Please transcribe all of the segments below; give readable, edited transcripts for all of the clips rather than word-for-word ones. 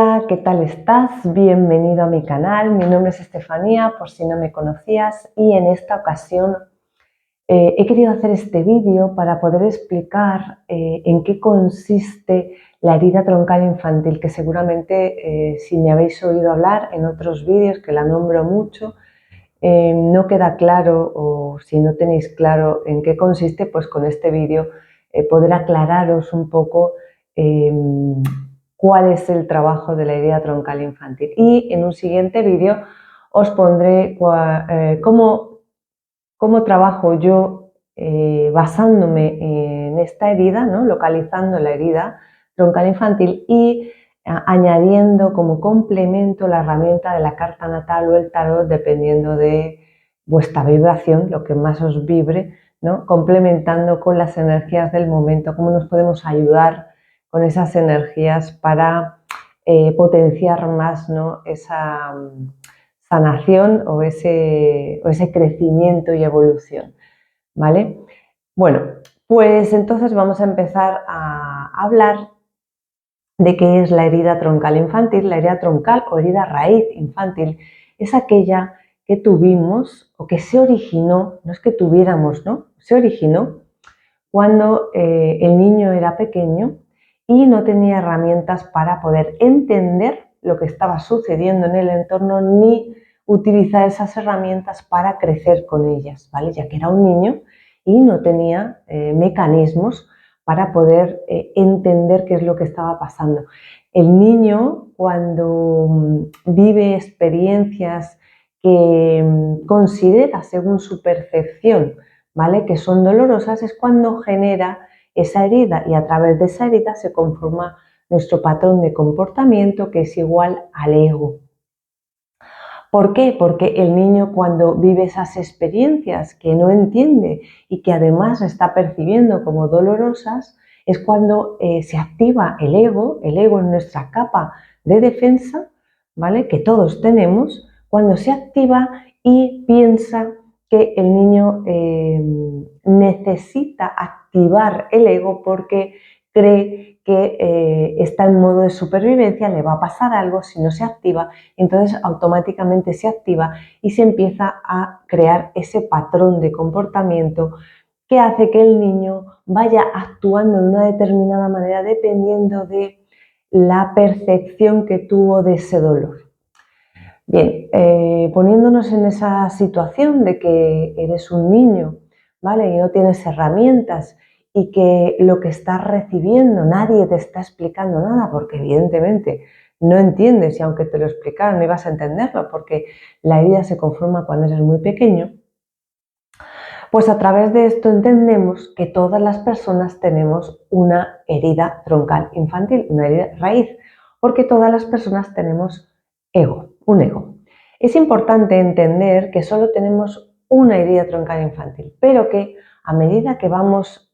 Hola, ¿qué tal estás? Bienvenido a mi canal. Mi nombre es Estefanía, por si no me conocías, y en esta ocasión he querido hacer este vídeo para poder explicar en qué consiste la herida troncal infantil, que seguramente si me habéis oído hablar en otros vídeos, que la nombro mucho, no queda claro, o si no tenéis claro en qué consiste, pues con este vídeo poder aclararos un poco cuál es el trabajo de la herida troncal infantil. Y en un siguiente vídeo os pondré cómo trabajo yo basándome en esta herida, ¿no? Localizando la herida troncal infantil y añadiendo como complemento la herramienta de la carta natal o el tarot, dependiendo de vuestra vibración, lo que más os vibre, ¿no? Complementando con las energías del momento, cómo nos podemos ayudar con esas energías para potenciar más, ¿no? Esa sanación o ese crecimiento y evolución, ¿vale? Bueno, pues entonces vamos a empezar a hablar de qué es la herida troncal infantil. La herida troncal o herida raíz infantil es aquella que tuvimos o que se originó, no es que tuviéramos, ¿no? Se originó cuando el niño era pequeño y no tenía herramientas para poder entender lo que estaba sucediendo en el entorno ni utilizar esas herramientas para crecer con ellas, ¿vale? Ya que era un niño y no tenía mecanismos para poder entender qué es lo que estaba pasando. El niño, cuando vive experiencias que considera según su percepción, ¿vale?, que son dolorosas, es cuando genera esa herida, y a través de esa herida se conforma nuestro patrón de comportamiento, que es igual al ego. ¿Por qué? Porque el niño, cuando vive esas experiencias que no entiende y que además está percibiendo como dolorosas, es cuando se activa el ego en nuestra capa de defensa, ¿vale?, que todos tenemos, cuando se activa y piensa que el niño necesita activar el ego porque cree que está en modo de supervivencia, le va a pasar algo si no se activa. Entonces automáticamente se activa y se empieza a crear ese patrón de comportamiento que hace que el niño vaya actuando de una determinada manera dependiendo de la percepción que tuvo de ese dolor. Bien, poniéndonos en esa situación de que eres un niño, ¿vale?, y no tienes herramientas y que lo que estás recibiendo nadie te está explicando nada, porque evidentemente no entiendes, y aunque te lo explicaran no ibas a entenderlo, porque la herida se conforma cuando eres muy pequeño. Pues a través de esto entendemos que todas las personas tenemos una herida troncal infantil, una herida raíz, porque todas las personas tenemos un ego. Es importante entender que solo tenemos una herida troncal infantil, pero que a medida que vamos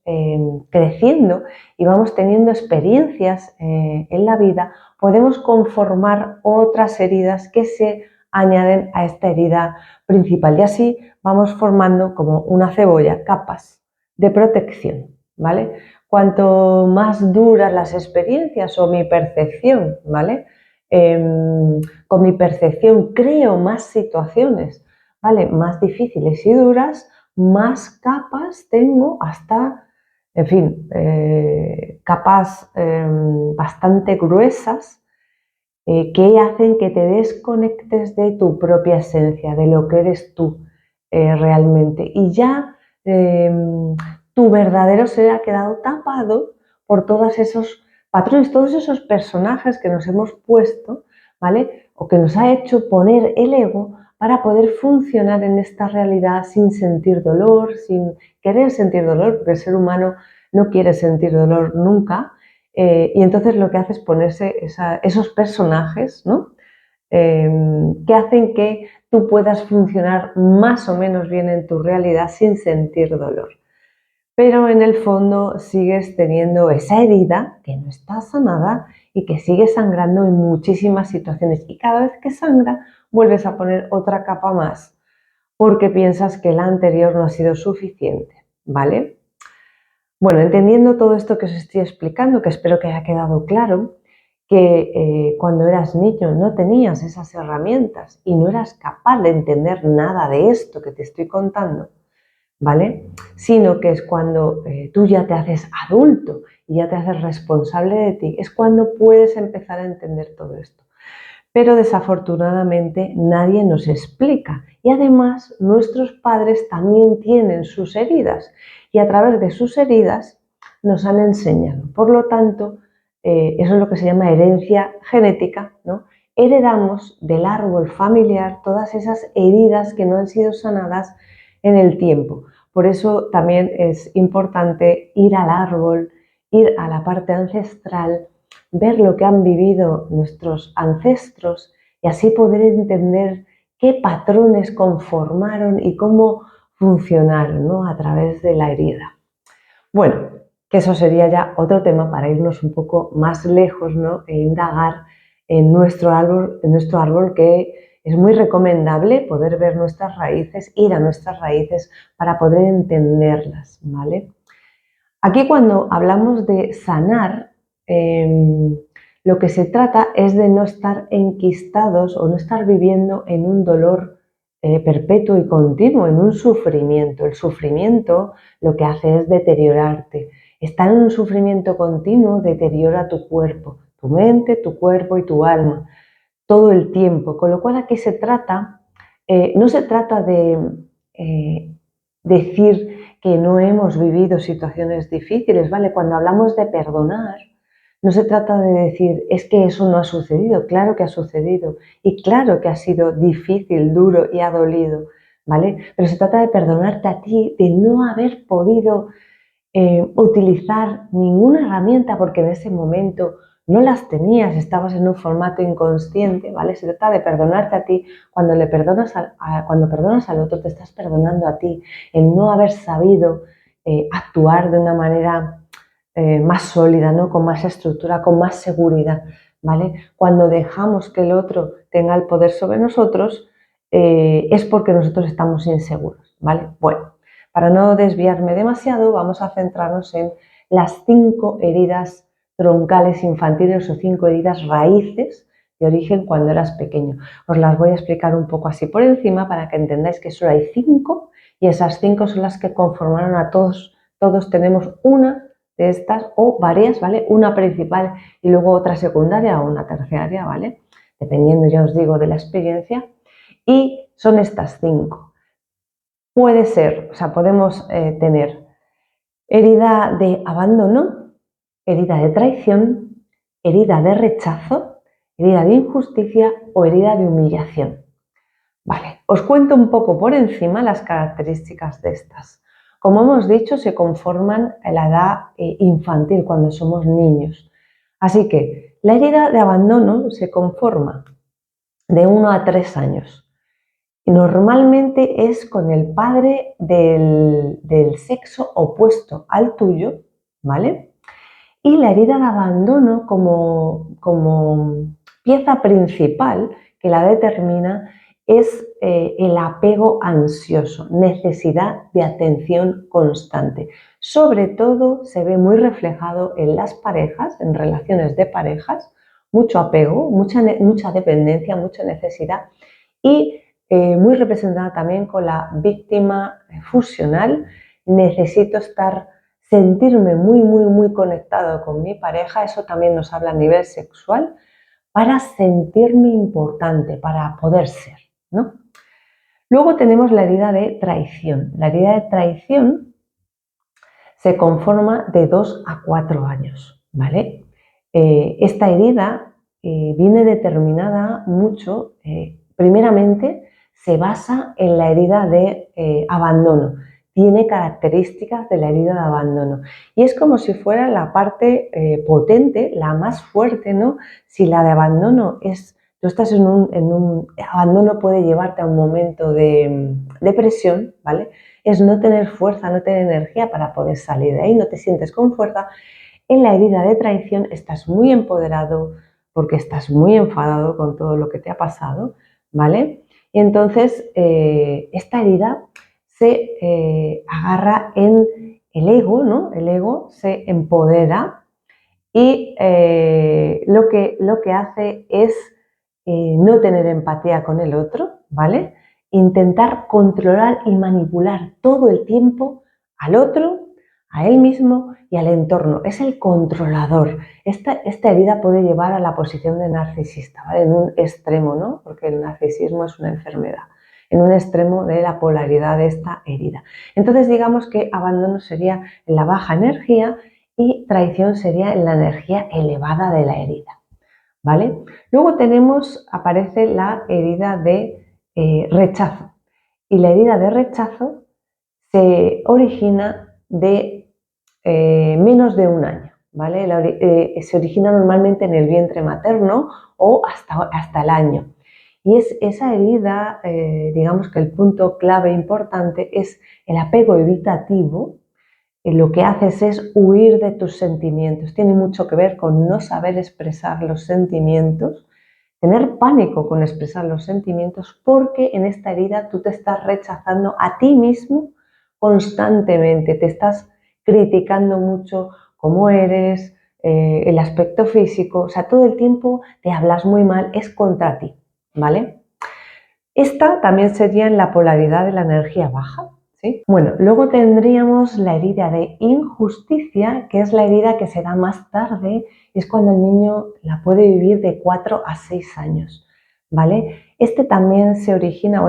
creciendo y vamos teniendo experiencias en la vida, podemos conformar otras heridas que se añaden a esta herida principal, y así vamos formando como una cebolla, capas de protección, ¿vale? Cuanto más duras las experiencias o mi percepción, ¿vale? Con mi percepción creo más situaciones, ¿vale?, más difíciles y duras, más capas tengo hasta, en fin, capas bastante gruesas que hacen que te desconectes de tu propia esencia, de lo que eres tú realmente. Y ya tu verdadero ser ha quedado tapado por todos esos patrones, todos esos personajes que nos hemos puesto, ¿vale?, o que nos ha hecho poner el ego para poder funcionar en esta realidad sin sentir dolor, sin querer sentir dolor, porque el ser humano no quiere sentir dolor nunca. Y entonces lo que hace es ponerse esos personajes, ¿no?, que hacen que tú puedas funcionar más o menos bien en tu realidad sin sentir dolor. Pero en el fondo sigues teniendo esa herida que no está sanada y que sigue sangrando en muchísimas situaciones. Y cada vez que sangra, vuelves a poner otra capa más porque piensas que la anterior no ha sido suficiente, ¿vale? Bueno, entendiendo todo esto que os estoy explicando, que espero que haya quedado claro, que cuando eras niño no tenías esas herramientas y no eras capaz de entender nada de esto que te estoy contando, ¿vale? Sino que es cuando tú ya te haces adulto y ya te haces responsable de ti, es cuando puedes empezar a entender todo esto. Pero desafortunadamente nadie nos explica y además nuestros padres también tienen sus heridas y a través de sus heridas nos han enseñado. Por lo tanto, eso es lo que se llama herencia genética, ¿no? Heredamos del árbol familiar todas esas heridas que no han sido sanadas en el tiempo. Por eso también es importante ir al árbol, ir a la parte ancestral, ver lo que han vivido nuestros ancestros y así poder entender qué patrones conformaron y cómo funcionaron, ¿no? A través de la herida. Bueno, que eso sería ya otro tema para irnos un poco más lejos, ¿no? E indagar en nuestro árbol, que es muy recomendable poder ver nuestras raíces, ir a nuestras raíces para poder entenderlas, ¿vale? Aquí cuando hablamos de sanar, lo que se trata es de no estar enquistados o no estar viviendo en un dolor perpetuo y continuo, en un sufrimiento. El sufrimiento lo que hace es deteriorarte. Estar en un sufrimiento continuo deteriora tu cuerpo, tu mente, tu cuerpo y tu alma, todo el tiempo. Con lo cual aquí se trata, no se trata de decir que no hemos vivido situaciones difíciles, ¿vale? Cuando hablamos de perdonar, no se trata de decir, es que eso no ha sucedido, claro que ha sucedido y claro que ha sido difícil, duro y ha dolido, ¿vale? Pero se trata de perdonarte a ti, de no haber podido utilizar ninguna herramienta porque en ese momento no las tenías, estabas en un formato inconsciente, ¿vale? Se trata de perdonarte a ti. Cuando cuando perdonas al otro, te estás perdonando a ti, el no haber sabido actuar de una manera más sólida, ¿no? Con más estructura, con más seguridad, ¿vale? Cuando dejamos que el otro tenga el poder sobre nosotros, es porque nosotros estamos inseguros, ¿vale? Bueno, para no desviarme demasiado, vamos a centrarnos en las 5 heridas troncales infantiles o 5 heridas raíces de origen cuando eras pequeño. Os las voy a explicar un poco así por encima para que entendáis que solo hay 5 y esas 5 son las que conformaron a todos. Todos tenemos una de estas o varias, ¿vale? Una principal y luego otra secundaria o una terciaria, ¿vale? Dependiendo, ya os digo, de la experiencia. Y son estas 5. Puede ser, o sea, podemos tener herida de abandono, herida de traición, herida de rechazo, herida de injusticia o herida de humillación. Vale, os cuento un poco por encima las características de estas. Como hemos dicho, se conforman en la edad infantil, cuando somos niños. Así que la herida de abandono se conforma de 1 a 3 años. Normalmente es con el padre del sexo opuesto al tuyo, ¿vale? Y la herida de abandono como pieza principal que la determina es el apego ansioso, necesidad de atención constante. Sobre todo se ve muy reflejado en las parejas, en relaciones de parejas, mucho apego, mucha dependencia, mucha necesidad y muy representada también con la víctima fusional. Necesito sentirme muy conectado con mi pareja, eso también nos habla a nivel sexual, para sentirme importante, para poder ser, ¿no? Luego tenemos la herida de traición. La herida de traición se conforma de 2 a 4 años, ¿vale? Esta herida viene determinada mucho, primeramente, se basa en la herida de abandono. Tiene características de la herida de abandono. Y es como si fuera la parte potente, la más fuerte, ¿no? Si la de abandono tú estás en un abandono puede llevarte a un momento de depresión, ¿vale? Es no tener fuerza, no tener energía para poder salir de ahí, no te sientes con fuerza. En la herida de traición estás muy empoderado porque estás muy enfadado con todo lo que te ha pasado, ¿vale? Y entonces esta herida se agarra en el ego, ¿no? El ego se empodera y lo que hace es no tener empatía con el otro, ¿vale? Intentar controlar y manipular todo el tiempo al otro, a él mismo y al entorno. Es el controlador. Esta herida puede llevar a la posición de narcisista, ¿vale? En un extremo, ¿no? Porque el narcisismo es una enfermedad. En un extremo de la polaridad de esta herida. Entonces digamos que abandono sería en la baja energía y traición sería en la energía elevada de la herida, ¿vale? Luego aparece la herida de rechazo. Y la herida de rechazo se origina de menos de un año, ¿vale? Se origina normalmente en el vientre materno o hasta el año. Y es esa herida, digamos que el punto clave importante es el apego evitativo. Lo que haces es huir de tus sentimientos. Tiene mucho que ver con no saber expresar los sentimientos, tener pánico con expresar los sentimientos, porque en esta herida tú te estás rechazando a ti mismo constantemente, te estás criticando mucho cómo eres, el aspecto físico, o sea, todo el tiempo te hablas muy mal, es contra ti, ¿vale? Esta también sería en la polaridad de la energía baja, ¿sí? Bueno, luego tendríamos la herida de injusticia, que es la herida que se da más tarde, es cuando el niño la puede vivir de 4 a 6 años, ¿vale? Esta también se origina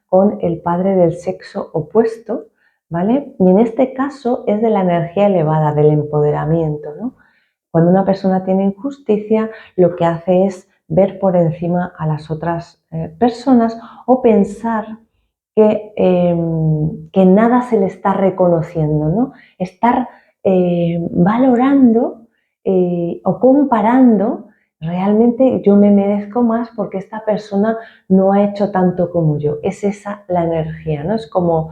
con el padre del sexo opuesto, ¿vale? Y en este caso es de la energía elevada, del empoderamiento, ¿no? Cuando una persona tiene injusticia, lo que hace es ver por encima a las otras personas o pensar que nada se le está reconociendo, ¿no? Estar valorando o comparando, realmente yo me merezco más porque esta persona no ha hecho tanto como yo. Es esa la energía, ¿no? Es como,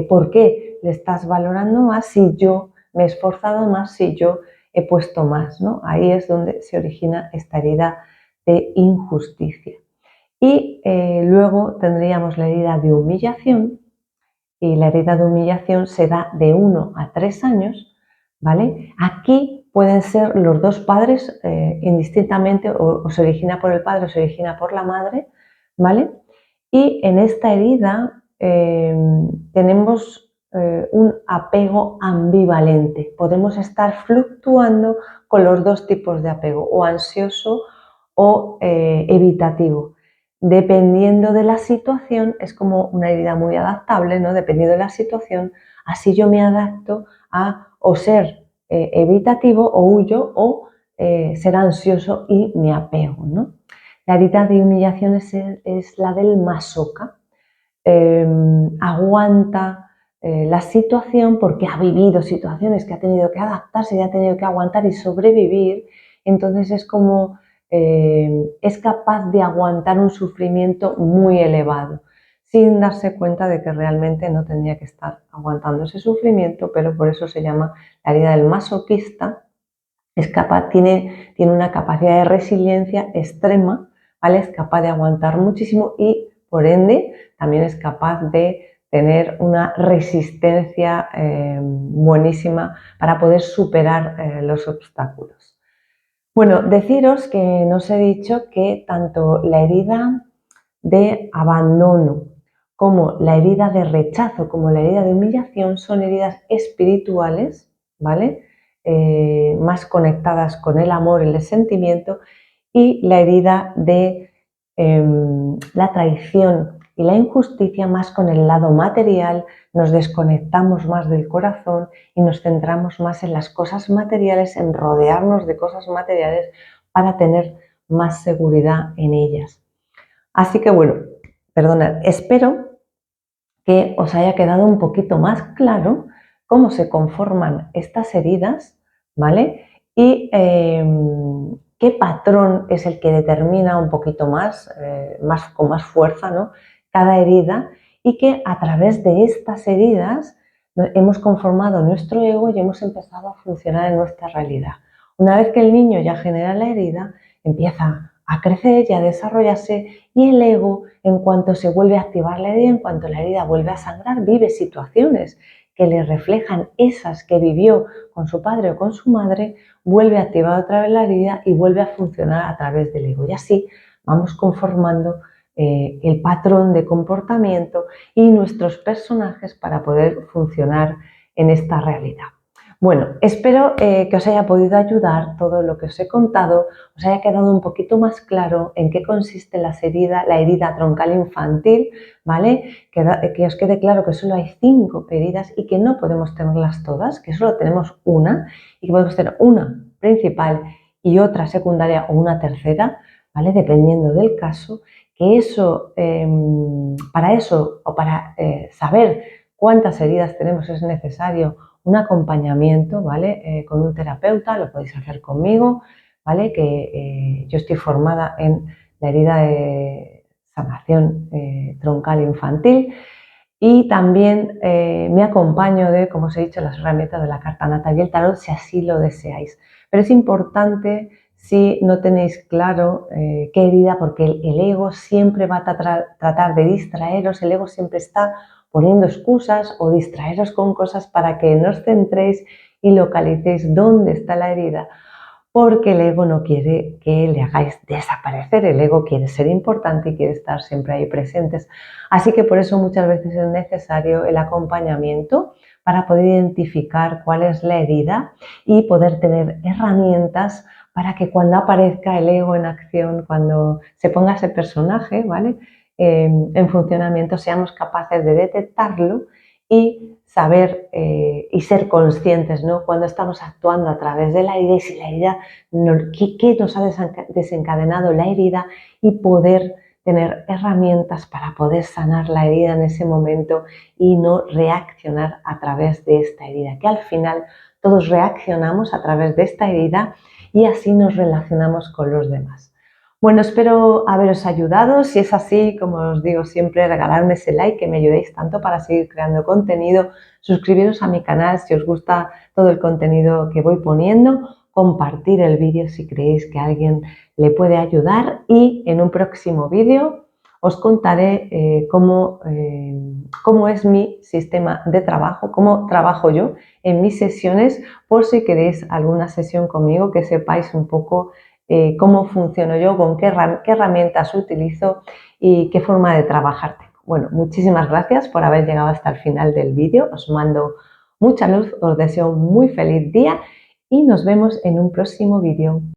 ¿por qué le estás valorando más si yo me he esforzado más, si yo he puesto más, ¿no? Ahí es donde se origina esta herida de injusticia. Y luego tendríamos la herida de humillación, y la herida de humillación se da de 1 a 3 años, ¿vale? Aquí pueden ser los dos padres indistintamente, o se origina por el padre o se origina por la madre, ¿vale? Y en esta herida tenemos un apego ambivalente. Podemos estar fluctuando con los dos tipos de apego, o ansioso o evitativo. Dependiendo de la situación, es como una herida muy adaptable, ¿no? Dependiendo de la situación, así yo me adapto a o ser evitativo o huyo, o ser ansioso y me apego, ¿no? La herida de humillación es la del masoca. Aguanta la situación porque ha vivido situaciones que ha tenido que adaptarse y ha tenido que aguantar y sobrevivir. Entonces es como es capaz de aguantar un sufrimiento muy elevado sin darse cuenta de que realmente no tendría que estar aguantando ese sufrimiento, pero por eso se llama la herida del masoquista. Tiene una capacidad de resiliencia extrema, ¿vale? Es capaz de aguantar muchísimo y por ende también es capaz de tener una resistencia buenísima para poder superar los obstáculos. Bueno, deciros que no os he dicho que tanto la herida de abandono como la herida de rechazo, como la herida de humillación, son heridas espirituales, ¿vale? Más conectadas con el amor, el sentimiento, y la herida de la traición y la injusticia más con el lado material. Nos desconectamos más del corazón y nos centramos más en las cosas materiales, en rodearnos de cosas materiales para tener más seguridad en ellas. Así que bueno, perdonad, espero que os haya quedado un poquito más claro cómo se conforman estas heridas, ¿vale? Y qué patrón es el que determina un poquito más, con más fuerza, ¿no? Cada herida, y que a través de estas heridas hemos conformado nuestro ego y hemos empezado a funcionar en nuestra realidad. Una vez que el niño ya genera la herida, empieza a crecer y a desarrollarse, y el ego, en cuanto se vuelve a activar la herida, en cuanto la herida vuelve a sangrar, vive situaciones que le reflejan esas que vivió con su padre o con su madre, vuelve a activar otra vez la herida y vuelve a funcionar a través del ego. Y así vamos conformando el patrón de comportamiento y nuestros personajes para poder funcionar en esta realidad. Bueno, espero que os haya podido ayudar todo lo que os he contado, os haya quedado un poquito más claro en qué consiste la herida troncal infantil, ¿vale? Que os quede claro que solo hay 5 heridas y que no podemos tenerlas todas, que solo tenemos una y que podemos tener una principal y otra secundaria o una tercera, ¿vale? Dependiendo del caso, que eso, para eso o para saber cuántas heridas tenemos es necesario un acompañamiento, ¿vale? Con un terapeuta, lo podéis hacer conmigo, ¿vale? Que yo estoy formada en la herida de sanación troncal infantil y también me acompaño de, como os he dicho, las herramientas de la carta natal y el tarot si así lo deseáis. Pero es importante si no tenéis claro qué herida, porque el ego siempre va a tratar de distraeros, el ego siempre está poniendo excusas o distraeros con cosas para que no os centréis y localicéis dónde está la herida, porque el ego no quiere que le hagáis desaparecer, el ego quiere ser importante y quiere estar siempre ahí presentes. Así que por eso muchas veces es necesario el acompañamiento para poder identificar cuál es la herida y poder tener herramientas para que cuando aparezca el ego en acción, cuando se ponga ese personaje, ¿vale? En funcionamiento, seamos capaces de detectarlo y saber y ser conscientes, ¿no? Cuando estamos actuando a través de la herida y si la herida, qué nos ha desencadenado la herida y poder tener herramientas para poder sanar la herida en ese momento y no reaccionar a través de esta herida, que al final todos reaccionamos a través de esta herida y así nos relacionamos con los demás. Bueno, espero haberos ayudado. Si es así, como os digo siempre, regalarme ese like que me ayudéis tanto para seguir creando contenido. Suscribiros a mi canal si os gusta todo el contenido que voy poniendo. Compartir el vídeo si creéis que a alguien le puede ayudar. Y en un próximo vídeo os contaré cómo es mi sistema de trabajo, cómo trabajo yo en mis sesiones, por si queréis alguna sesión conmigo, que sepáis un poco cómo funciono yo, con qué herramientas utilizo y qué forma de trabajar tengo. Bueno, muchísimas gracias por haber llegado hasta el final del vídeo. Os mando mucha luz, os deseo un muy feliz día y nos vemos en un próximo vídeo.